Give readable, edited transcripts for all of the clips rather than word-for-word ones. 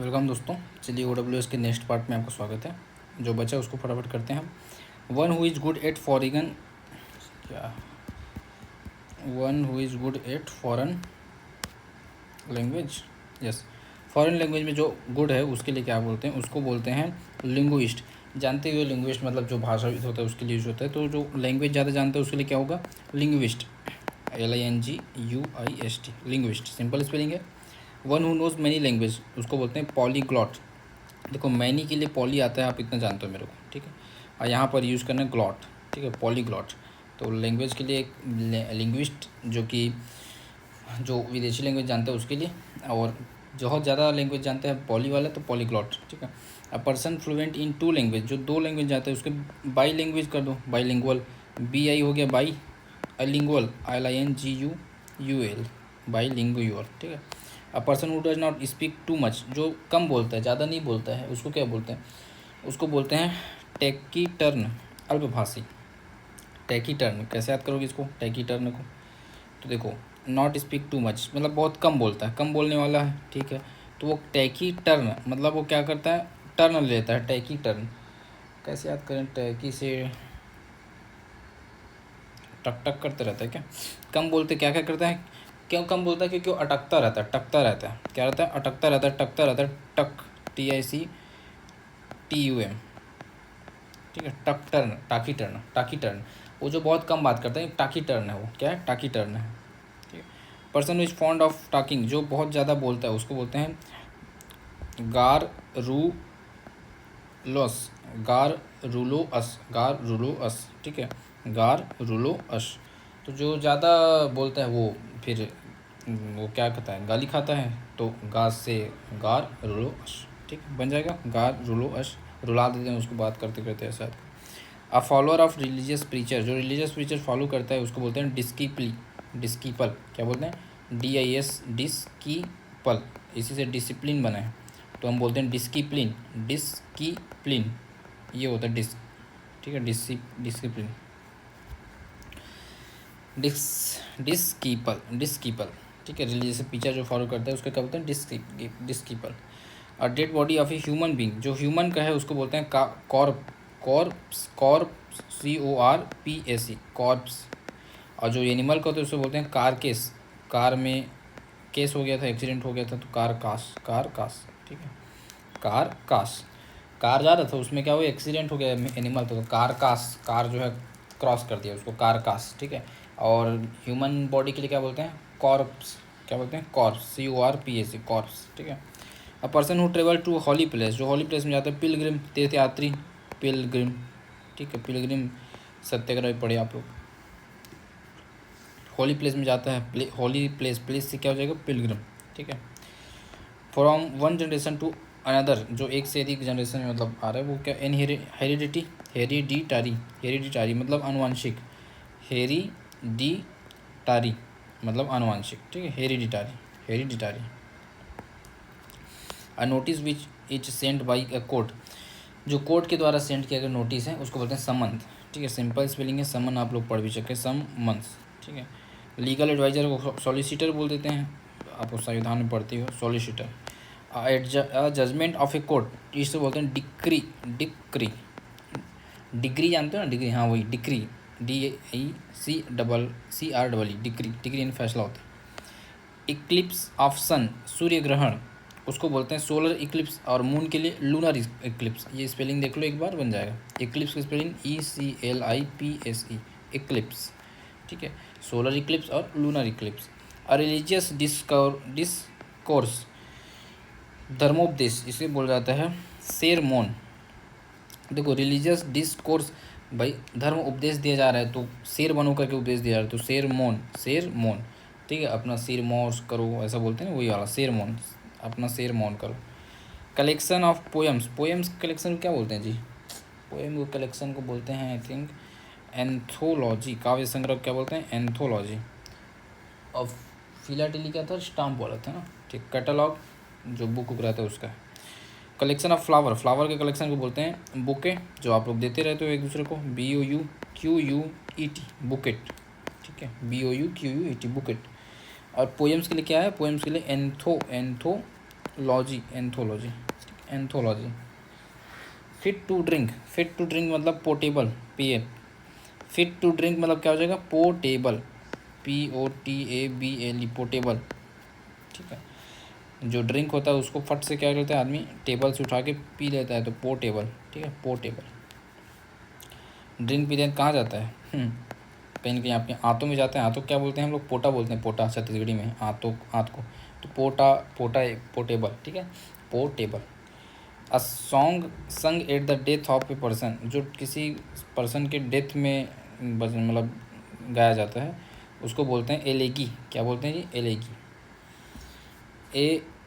Welcome दोस्तों। चलिए OWS के नेक्स्ट पार्ट में आपका स्वागत है। जो बचा उसको फटाफट करते हैं हम। One who is good at foreign क्या one who is good at foreign language. Yes, foreign language में जो गुड है उसके लिए क्या बोलते हैं? उसको बोलते हैं लिंग्विस्ट। जानते हुए लिंग्विस्ट मतलब जो भाषाविद होता है उसके लिए यूज होता है। तो जो लैंग्वेज ज़्यादा जानते हैं उसके लिए क्या होगा? Linguist. LINGUIST, linguist. Simple spelling है। One who knows many language उसको बोलते हैं पॉलीग्लॉट। देखो मैनी के लिए पॉली आता है, आप इतना जानते हो मेरे को, ठीक है। और यहाँ पर यूज़ करना है ग्लॉट, ठीक है, पॉलीग्लॉट। तो लैंग्वेज के लिए एक लिंग्विस्ट जो विदेशी लैंग्वेज जानते हैं उसके लिए, और बहुत ज़्यादा लैंग्वेज जानते हैं पॉली वाला तो पॉलीग्लॉट, ठीक है। A person fluent in two language, जो दो लैंग्वेज जानते हैं उसके बाई लैंग्वेज कर दो, बाई लिंगुअल। BI हो गया by, lingual LINGUAL, by lingual, ठीक है। A person who does not speak too much, जो कम बोलता है, ज़्यादा नहीं बोलता है, उसको क्या बोलते हैं? उसको बोलते हैं टैकीटर्न, अल्पभाषी। टैकीटर्न कैसे याद करोगे इसको, टैकीटर्न को? तो देखो, नॉट स्पीक टू मच मतलब बहुत कम बोलता है, कम बोलने वाला है, ठीक है। तो वो टैकीटर्न मतलब वो क्या करता है? टर्न लेता है, टैकीटर्न। कैसे याद करें? टैकी से टक टक करते रहता है क्या? कम बोलते क्या क्या करता है? क्यों कम बोलता है? क्योंकि वो अटकता रहता है, टकता रहता है। क्या रहता है? अटकता रहता है, टकता रहता है। टक, TICTUM, ठीक है। टक टर्न, टाकी टर्न, टाकी टर्न। वो जो बहुत कम बात करता है, टाकी टर्न है वो। क्या है? टाकी टर्न है, ठीक है। Person is fond of talking, जो बहुत ज़्यादा बोलता है उसको बोलते हैं गार रू लॉस, गार रूलो अस, गार रूलो अस, ठीक है, गार रूलो अस। तो जो ज़्यादा बोलता है वो फिर वो क्या कहता है? गाली खाता है। तो गाज से गार रूलो अस, ठीक है, बन जाएगा गार रूलो अस। रुला देते हैं उसको बात करते करते ऐसा। A follower of religious preacher, जो रिलीजियस प्रीचर फॉलो करता है उसको बोलते हैं डिस्कीपल, डिस्कीपल। क्या बोलते हैं? DIS, डिस्कीपल। इसी से डिसिप्लिन बना है, तो हम बोलते हैं डिस्कीप्लिन, डिस्कीप्लिन। ये होता है डिस्क, ठीक है, डिसिप्लिन, डिस्कीपल, डिस्कीपल, ठीक है। रिलीजियस प्रीचर जो फॉलो करता है उसको क्या बोलते हैं? डिस्कीपल। और dead body of a human being, जो ह्यूमन का है उसको बोलते हैं Corp, corps, corps, CORPS, corps. और जो एनिमल का होता है उसको बोलते हैं कारकेस। कार में केस हो गया था, एक्सीडेंट हो गया था, तो कारकास, कारकास, ठीक है, कारकास। कार जा रहा था उसमें क्या हुआ? एक्सीडेंट हो गया एनिमल, तो कारकास, कार जो है क्रॉस कर दिया उसको, कारकास, ठीक है। और ह्यूमन बॉडी के लिए क्या बोलते हैं? कॉर्प्स। क्या बोलते हैं? कॉर्प्स, CORPS, कॉर्प्स, ठीक है। A person who travel to holy place, जो हॉली प्लेस में जाता है, पिलग्रिम, तीर्थयात्री, पिलग्रिम, ठीक है, पिलग्रिम। सत्याग्रह पढ़े आप लोग। हॉली प्लेस में जाता है, हॉली प्लेस, प्लेस से क्या हो जाएगा? पिलग्रिम, ठीक है। From one generation to another, जो एक से अधिक जनरेशन में मतलब आ रहा है, वो क्या? हेरिडिटी, हेरिडिटारी, हेरिडिटारी मतलब अनुवांशिक, हेरिडिटारी मतलब अनुवांशिक, ठीक है, hereditary, hereditary. A notice which is send by a court, जो कोर्ट के द्वारा सेंड किया गया नोटिस है उसको बोलते हैं समन, ठीक है। सिंपल स्पेलिंग है समन, आप लोग पढ़ भी सके, समन्स, ठीक है। लीगल एडवाइजर को सॉलिसिटर बोल देते हैं, आप उस संविधान में पढ़ती हो, solicitor. Judgment of a court, इससे बोलते हैं डिक्री, डिक्री, डिग्री जानते हो ना? डिग्री, हाँ वही डिक्री, DICCRE, डिक्री, डिग्री यानी फैसला होता है। इक्लिप्स ऑफ सन, सूर्य ग्रहण, उसको बोलते हैं सोलर इक्लिप्स। और मून के लिए लूनर इक्लिप्स। ये स्पेलिंग देख लो एक बार, बन जाएगा। इक्लिप्स की स्पेलिंग ECLIPSE, इक्लिप्स, ठीक है। सोलर इक्लिप्स और लूनर इक्लिप्स। और रिलीजियस डिस्कोर्स, धर्मोपदेश, इसे बोला जाता है सेरमोन। देखो रिलीजियस डिस्कोर्स, भाई धर्म उपदेश दिया जा रहा है तो शेर बनो करके उपदेश दिया जा रहा है, तो शेरमोन, शेरमोन, ठीक है। अपना सिर मौज करो, ऐसा बोलते हैं ना, वही वाला शेरमोन, अपना शेर मौन करो। Collection of poems, poems collection क्या बोलते हैं जी? पोएम को कलेक्शन को बोलते हैं आई थिंक एंथोलॉजी, काव्य संग्रह क्या बोलते हैं? एंथोलॉजी। और फिलाटेली क्या था? स्टाम्प वाला था ना, ठीक। कैटलॉग जो बुक रहता है उसका। कलेक्शन ऑफ फ्लावर, फ्लावर के कलेक्शन को बोलते हैं बुके, जो आप लोग देते रहते हो एक दूसरे को, BOUQUET, बुकेट, ठीक है, BOUQUET, बुकेट। और पोएम्स के लिए क्या है? पोएम्स के लिए anthology, logy, anthology, anthology. Fit to drink, fit to drink मतलब portable, P A. Fit to drink मतलब क्या हो जाएगा, पोर्टेबल, POTABLE, पोर्टेबल। ठीक है, जो ड्रिंक होता है उसको फट से क्या करता है आदमी, टेबल से उठा के पी लेता है, तो पोर्टेबल। ठीक है, पोर्टेबल। ड्रिंक पीते हैं कहाँ जाता है, कहीं ना कहीं आपके आंतों में जाते हैं। आंतों क्या बोलते हैं हम लोग, पोटा बोलते हैं, पोटा छत्तीसगढ़ी में, आंतों, आंत को। तो पोटा, पोटा पोर्टेबल। ठीक है, पोर्टेबल। अ सॉन्ग संग at the death of a person, जो किसी पर्सन के डेथ में मतलब गाया जाता है, उसको बोलते हैं एलेगी। क्या बोलते हैं जी, एलेगी,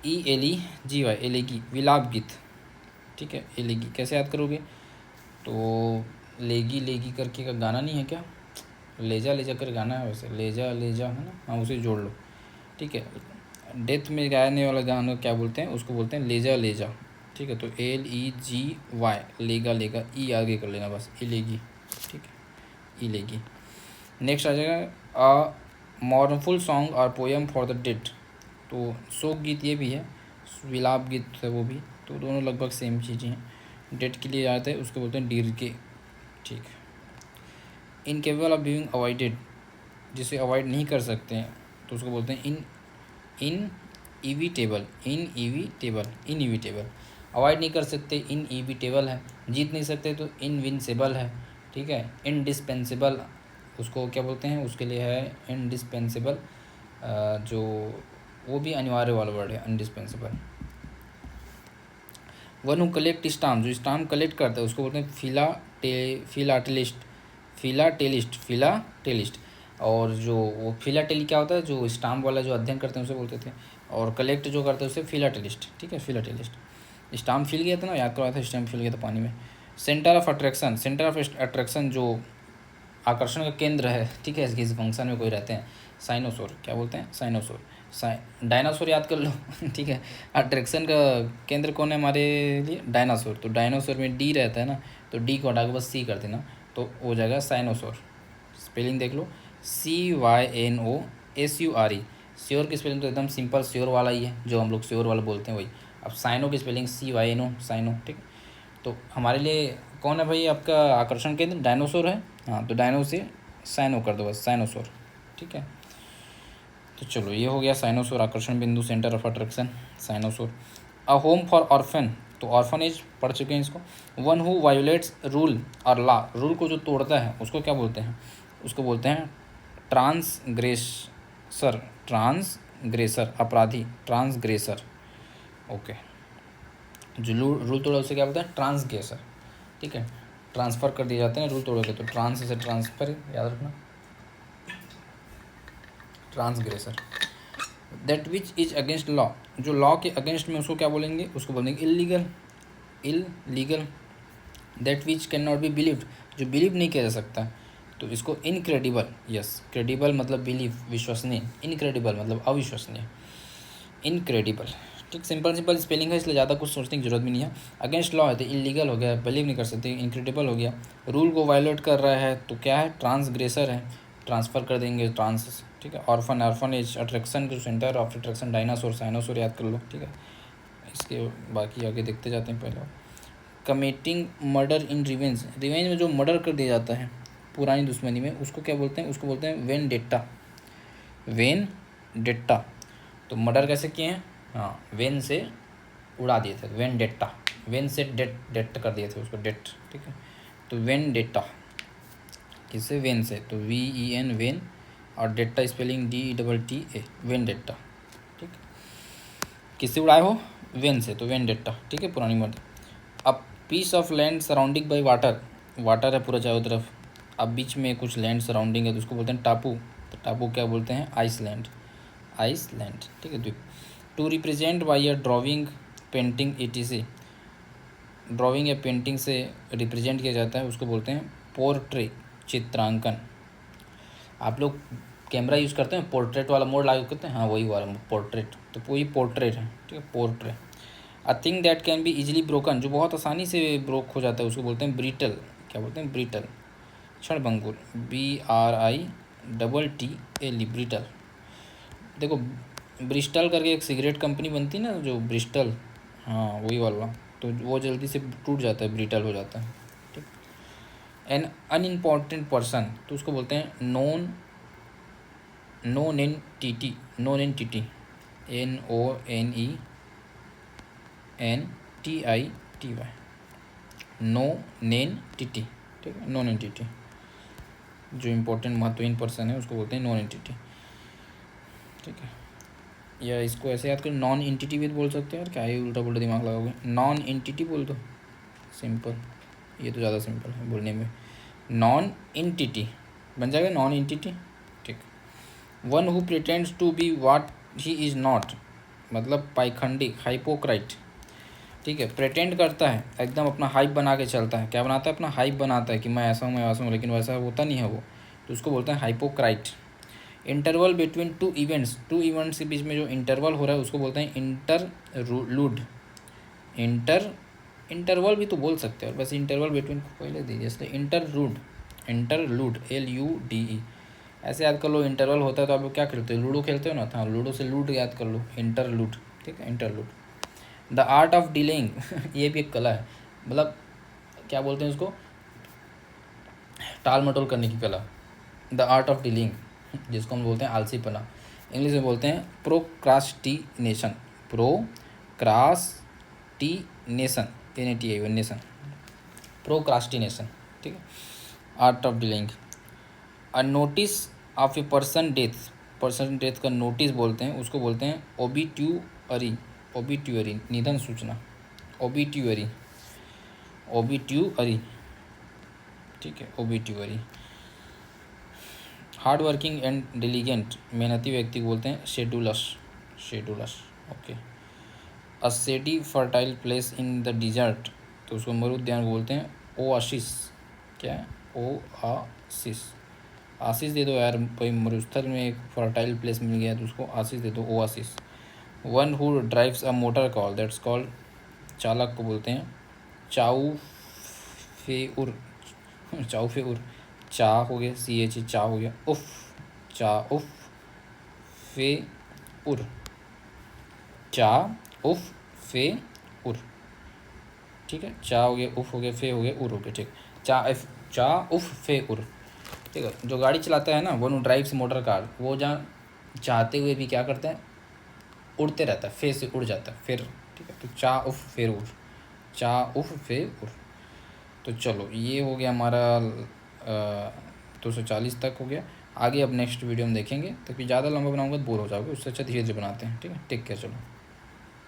AELEGY, एलेगी, विलाप गीत। ठीक है, एलेगी कैसे याद करोगे, तो लेगी लेगी करके का गाना नहीं है क्या, लेजा लेजा कर गाना है वैसे, लेजा लेजा है ना, हाँ उसे जोड़ लो। ठीक है, डेथ में गाने वाला गाना क्या बोलते हैं, उसको बोलते हैं लेजा लेजा। ठीक है, तो LEGY, लेगा लेगा, ई आगे कर लेना बस, इलेगी। ठीक है, इलेगी। नेक्स्ट आ जाएगा अ मॉर्नफुल सॉन्ग और पोएम फॉर द डेड, तो शोक गीत ये भी है, विलाप गीत है वो भी, तो दोनों लगभग सेम चीज़ें हैं। डेड के लिए आते हैं उसको बोलते हैं डीर्घे। ठीक है, इनकेपेबल ऑफ बीइंग अवॉइडेड, जिसे अवॉइड नहीं कर सकते हैं तो उसको बोलते हैं इनइविटेबल, इनइविटेबल, इनइविटेबल। अवॉइड नहीं कर सकते, इनइविटेबल है। जीत नहीं सकते तो इनविंसिबल है। ठीक है, इंडिस्पेंसिबल, उसको क्या बोलते हैं, उसके लिए है इंडिस्पेंसिबल, जो वो भी अनिवार्य वाला वर्ड है, indispensable. One who collect stamp, जो स्टाम्प कलेक्ट करता है उसको बोलते हैं फिलाटेलिस्ट, फिलाटेलिस्ट, फिलाटेलिस्ट। और जो वो फिलाटेली क्या होता है, जो स्टाम्प वाला जो अध्ययन करते हैं उसे बोलते थे, और कलेक्ट जो करते हैं उसे फिलाटेलिस्ट। ठीक है, फिलाटेलिस्ट। स्टाम्प फिल गया था ना, याद करवाया था, स्टाम्प फिल गया था पानी में। Centre of attraction, centre of attraction जो आकर्षण का केंद्र है। ठीक है, किसी फंक्शन में कोई रहते हैं, साइनोसोर, क्या बोलते हैं, साइनोसोर। डायनासोर याद कर लो। ठीक है, अट्रैक्शन का केंद्र कौन है हमारे लिए, डायनासोर। तो डायनासोर में डी रहता है ना, तो डी को हटा के बस सी कर देना, तो हो जाएगा साइनोसोर। स्पेलिंग देख लो, CYNOSURE। श्योर की स्पेलिंग तो एकदम सिंपल श्योर वाला ही है, जो हम लोग श्योर वाला बोलते हैं वही। अब साइनो की स्पेलिंग CYNO, साइनो। ठीक, तो हमारे लिए कौन है भाई आपका आकर्षण केंद्र, डायनासोर है। हाँ, तो डायनो से साइनो कर दो बस, साइनोसोर। ठीक है, तो चलो ये हो गया साइनोसोर, आकर्षण बिंदु, centre of attraction, cynosure. A home for orphan, तो ऑर्फनेज पढ़ चुके हैं इसको। वन हु वायोलेट्स रूल और लॉ, रूल को जो तोड़ता है उसको क्या बोलते हैं, उसको बोलते हैं ट्रांसग्रेसर, ट्रांसग्रेसर, अपराधी, ट्रांसग्रेसर। ओके, जो रूल तोड़ा उसे क्या बोलते हैं, ट्रांसग्रेसर। ठीक है, ट्रांसफ़र कर दिए जाते हैं रूल तोड़ोगे तो, ट्रांस से ट्रांसफर, याद रखना, transgressor. That which is against law, जो लॉ के अगेंस्ट में उसको क्या बोलेंगे, उसको बोलेंगे illegal, illegal. That which can not be believed, जो बिलीव नहीं किया जा सकता, तो इसको इनक्रेडिबल। यस, क्रेडिबल मतलब बिलीव, विश्वसनीय, इनक्रेडिबल मतलब अविश्वसनीय, इनक्रेडिबल। ठीक, सिंपल सिंपल स्पेलिंग है, इसलिए ज़्यादा कुछ सोचने की जरूरत भी नहीं है। अगेंस्ट लॉ है तो इलीगल हो गया, बिलीव नहीं कर सकते, इनक्रेडिबल हो गया। रूल को वायलेट कर रहा है तो क्या है, ट्रांसग्रेसर है, ट्रांसफ़र कर देंगे, ट्रांस। ठीक है, ऑर्फन, ऑर्फनेज, अट्रैक्शन के सेंटर ऑफ अट्रैक्शन, डायनासोर, साइनोसोर याद कर लो। ठीक है, इसके बाकी आगे देखते जाते हैं। पहले कमिटिंग मर्डर इन रिवेंज, रिवेंज में जो मर्डर कर दिया जाता है पुरानी दुश्मनी में, उसको क्या बोलते हैं, उसको बोलते हैं वेनडेट्टा, वेनडेट्टा। तो मर्डर कैसे किए हैं, हाँ, वेन से उड़ा दिए थे, वेनडेट्टा, वेन से डेट, डेट कर दिए थे उसको, डेट। ठीक है, तो वेनडेट्टा किससे, वेन से, तो VEN, वेन, और डेट्टा स्पेलिंग DETTA, वेनडेट्टा। ठीक, किससे उड़ाए हो, वेन से, तो वेनडेट्टा। ठीक है, पुरानी मर्डर। अब piece of land surrounding by water, water है पूरा चारों तरफ, अब बीच में कुछ लैंड सराउंडिंग है तो उसको बोलते हैं टापू, तो टापू क्या बोलते हैं, आइसलैंड, आइसलैंड। ठीक है, द्वीप। To represent by a drawing, painting ETC, drawing या पेंटिंग से रिप्रेजेंट किया जाता है, उसको बोलते हैं पोर्ट्रे, चित्रांकन। आप लोग कैमरा यूज़ करते हैं, पोर्ट्रेट वाला मोड लागू करते हैं, हाँ वही वाला पोर्ट्रेट, तो वही पोर्ट्रेट है। ठीक है, portrait. A thing that can be easily broken, जो बहुत आसानी से ब्रोक हो जाता है उसको बोलते हैं ब्रिटल, क्या बोलते हैं, ब्रिटल, क्षणभंगुर, BRITTLE, ब्रिटल। देखो ब्रिस्टल करके एक सिगरेट कंपनी बनती है ना, जो ब्रिस्टल, हाँ वही वाला, तो वो जल्दी से टूट जाता है, ब्रिटल हो जाता है। ठीक। एन अनइम्पॉर्टेंट पर्सन, तो उसको बोलते हैं non entity, non entity, NONENTITY, nonentity. ठीक है, नॉन एंटिटी, जो इम्पोर्टेंट महत्वहीन पर्सन है उसको बोलते हैं नॉन एंटिटी। ठीक है, या इसको ऐसे याद करो, नॉन एंटिटी भी बोल सकते हैं, और क्या ही उल्टा पुल्टा दिमाग लगाओगे, नॉन एंटिटी बोल दो, सिंपल, ये तो ज़्यादा सिंपल है बोलने में। नॉन एंटिटी बन जाएगा नॉन एंटिटी। ठीक। One who pretends to be what he is not, मतलब पाइखंडी, हाइपोक्राइट। ठीक है, प्रेटेंड करता है, एकदम अपना हाइप बना के चलता है, क्या बनाता है, अपना हाइप बनाता है कि मैं ऐसा हूँ, मैं वैसा हूँ, लेकिन वैसा होता नहीं है वो, तो उसको बोलते हैं hypocrite. Interval between two events, two events के बीच में जो इंटरवल हो रहा है उसको बोलते हैं इंटरलूड। इंटरवल भी तो बोल सकते हैं, बस इंटरवल बिटवीन को पहले दीजिए, इसलिए इंटरलूड, LUDE, ऐसे याद कर लो। इंटरवल होता है तो आप लोग क्या खेलते हो, लूडो खेलते हो ना, हाँ लूडो से लूड याद कर लो, इंटरलूड। ठीक है, interlude. The art of delaying ये भी एक कला है, मतलब क्या बोलते हैं उसको, टाल मटोल करने की कला, द आर्ट ऑफ डिलेइंग, जिसको हम बोलते हैं आलसीपना, इंग्लिश में बोलते हैं प्रोक्रास्टिनेशन, प्रोक्रास्टिनेशन, नेशन, प्रोक्रास्टिनेशन। ठीक है, art of delaying. A notice of a person death का नोटिस बोलते हैं, उसको बोलते हैं ओबिट्यूअरी, निधन सूचना, ओबिट्यूअरी, ठीक है, obituary. Hard working and diligent, मेहनती व्यक्ति को बोलते हैं sedulous. Okay. A seedy fertile place in the desert, तो उसको मरुद्यान बोलते हैं ओआसिस। क्या है, ओआसिस, आशीष दे दो यार, कोई मरुस्थल में एक फर्टाइल प्लेस मिल गया तो उसको आशीष दे दो, oasis. One who drives a motor car, that's called, चालक को बोलते हैं चाउफेउर, चा हो गया, CH चा हो गया, उफ फे उर, चा उफ फे उर। ठीक है, चा हो गया, उफ हो गया, फे हो गया, उर हो गया। ठीक, चा उफ फे उर। ठीक है, जो गाड़ी चलाता है ना, वन ड्राइव्स मोटर कार, वो जहाँ चाहते हुए भी क्या करते हैं, उड़ते रहता है, फे से उड़ जाता है फिर। ठीक है, तो चा उफ फिर उड़, चा उफ फे उड़। तो चलो ये हो गया हमारा 240 तक हो गया। आगे अब नेक्स्ट वीडियो में देखेंगे, तो फिर ज़्यादा लंबा बनाऊंगा तो बोर हो जाओगे, उससे अच्छा धीरे धीरे बनाते हैं। ठीक है, टेक केयर, चलो।